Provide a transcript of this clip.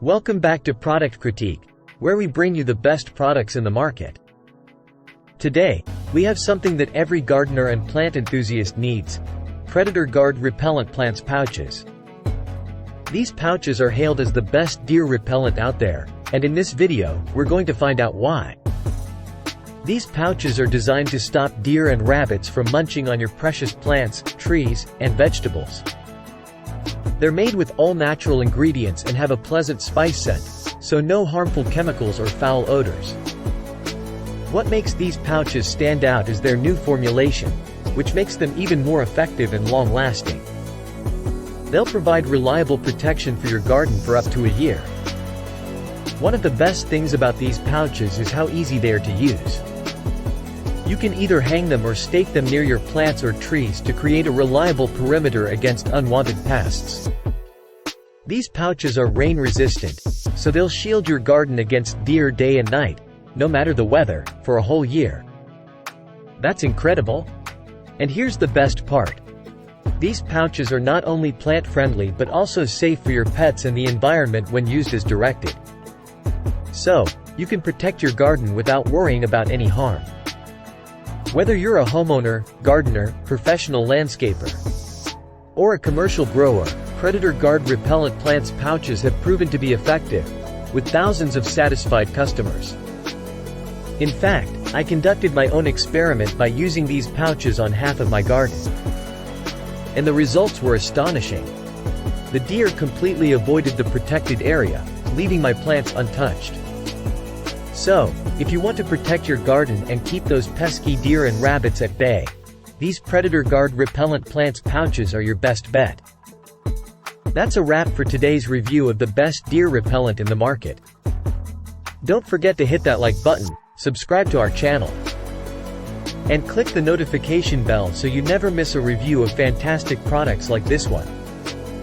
Welcome back to Product Critique, where we bring you the best products in the market. Today, we have something that every gardener and plant enthusiast needs: Predator Guard Repellent Plants Pouches. These pouches are hailed as the best deer repellent out there, and in this video, we're going to find out why. These pouches are designed to stop deer and rabbits from munching on your precious plants, trees, and vegetables. They're made with all-natural ingredients and have a pleasant spice scent, so no harmful chemicals or foul odors. What makes these pouches stand out is their new formulation, which makes them even more effective and long-lasting. They'll provide reliable protection for your garden for up to a year. One of the best things about these pouches is how easy they are to use. You can either hang them or stake them near your plants or trees to create a reliable perimeter against unwanted pests. These pouches are rain-resistant, so they'll shield your garden against deer day and night, no matter the weather, for a whole year. That's incredible! And here's the best part. These pouches are not only plant-friendly but also safe for your pets and the environment when used as directed. So, you can protect your garden without worrying about any harm. Whether you're a homeowner, gardener, professional landscaper, or a commercial grower, Predator Guard Repellent Plants pouches have proven to be effective, with thousands of satisfied customers. In fact, I conducted my own experiment by using these pouches on half of my garden. And the results were astonishing. The deer completely avoided the protected area, leaving my plants untouched. So, if you want to protect your garden and keep those pesky deer and rabbits at bay, these Predator Guard Repellent Plants pouches are your best bet. That's a wrap for today's review of the best deer repellent in the market. Don't forget to hit that like button, subscribe to our channel, and click the notification bell so you never miss a review of fantastic products like this one.